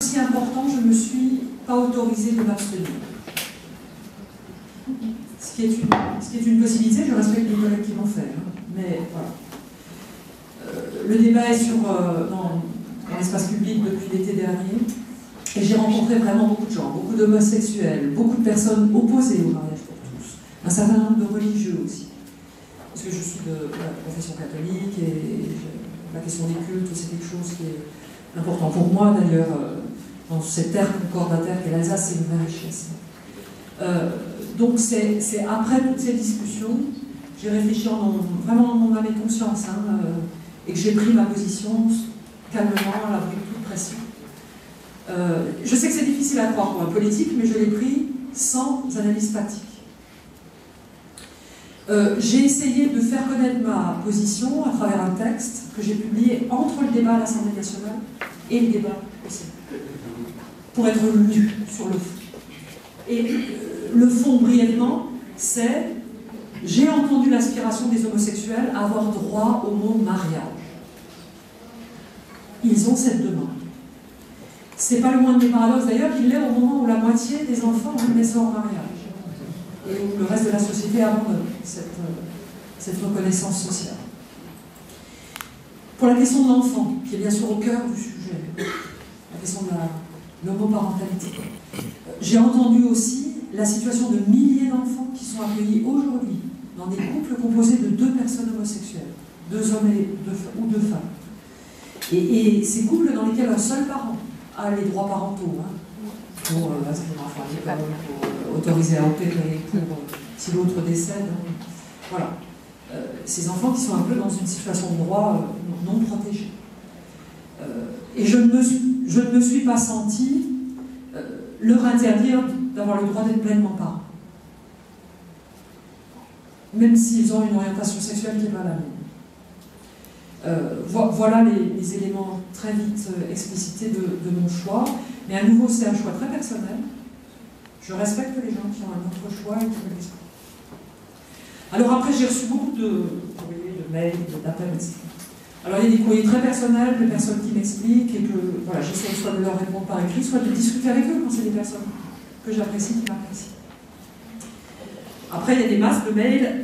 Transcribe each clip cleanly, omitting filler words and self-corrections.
aussi important, je ne me suis pas autorisée de m'abstenir. Ce qui est une possibilité, je respecte les collègues qui l'ont fait, hein, mais voilà. Le débat est dans l'espace public depuis l'été dernier, et j'ai rencontré vraiment beaucoup de gens, beaucoup d'homosexuels, beaucoup de personnes opposées au mariage pour tous, un certain nombre de religieux aussi, parce que je suis de la confession catholique, et la question des cultes, c'est quelque chose qui est important pour moi d'ailleurs, dans cette terre concordataire qu'est l'Alsace, c'est une vraie richesse. Donc c'est après toutes ces discussions, j'ai réfléchi vraiment en mon âme et conscience, hein, et que j'ai pris ma position calmement, à l'abri de toute pression. Je sais que c'est difficile à croire pour un politique, mais je l'ai pris sans analyse tactique. J'ai essayé de faire connaître ma position à travers un texte que j'ai publié entre le débat à l'Assemblée nationale et le débat au Sénat, pour être lu sur le fond. Et le fond, brièvement, c'est: j'ai entendu l'aspiration des homosexuels à avoir droit au mot mariage. Ils ont cette demande. C'est pas le moindre des paradoxes d'ailleurs qu'il l'est au moment où la moitié des enfants naissent hors mariage et où le reste de la société abandonne cette reconnaissance sociale. Pour la question de l'enfant, qui est bien sûr au cœur du sujet, la question de l'homoparentalité, j'ai entendu aussi la situation de milliers d'enfants qui sont accueillis aujourd'hui dans des couples composés de 2 personnes homosexuelles, 2 hommes ou 2 femmes. Et ces couples dans lesquels un seul parent a les droits parentaux, hein, pour inscrire l'enfant à l'école, pour autoriser à opérer, pour si l'autre décède. Hein, voilà. Ces enfants qui sont un peu dans une situation de droit non protégée. Et je ne me suis pas sentie leur interdire d'avoir le droit d'être pleinement parents. Même s'ils ont une orientation sexuelle qui n'est pas la mienne. Voilà les éléments très vite explicités de mon choix. Mais à nouveau, c'est un choix très personnel. Je respecte les gens qui ont un autre choix et qui ne le disent pas. Alors après, j'ai reçu beaucoup de mails, d'appels, etc. Alors il y a des courriers très personnels, de personnes qui m'expliquent et que voilà, j'essaie soit de leur répondre par écrit, soit de discuter avec eux quand c'est des personnes que j'apprécie, qui m'apprécient. Après, il y a des masses de mails.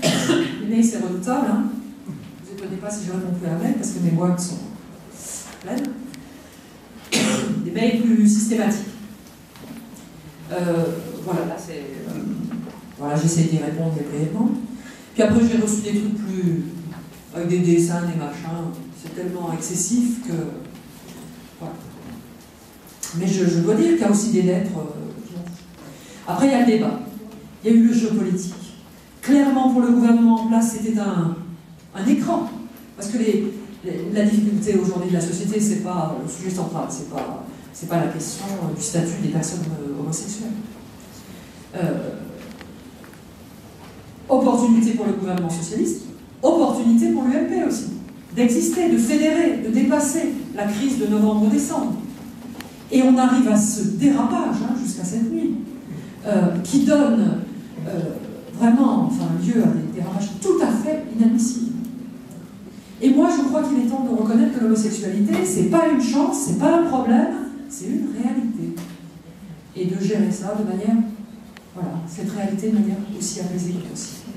Les mails, c'est redoutable, hein. Vous n'étonnez pas si je réponds plus à mail parce que mes boîtes sont pleines. Des mails plus systématiques. Voilà, là c'est. Voilà, j'essaie d'y répondre brièvement. Puis après, j'ai reçu des trucs plus. Avec des dessins, des machins. C'est tellement excessif que. Voilà. Mais je dois dire qu'il y a aussi des lettres. Après, il y a le débat. Il y a eu le jeu politique. Clairement, pour le gouvernement en place, c'était un écran. Parce que la difficulté aujourd'hui de la société, c'est pas le sujet central, c'est pas la question du statut des personnes homosexuelles. Opportunité pour le gouvernement socialiste, opportunité pour l'UMP aussi, d'exister, de fédérer, de dépasser la crise de novembre-décembre. Et on arrive à ce dérapage, hein, jusqu'à cette nuit, qui donne vraiment lieu à des dérapages tout à fait inadmissibles. Et moi, je crois qu'il est temps de reconnaître que l'homosexualité, c'est pas une chance, c'est pas un problème, c'est une réalité. Et de gérer ça de manière, voilà, cette réalité de manière aussi apaisée que possible.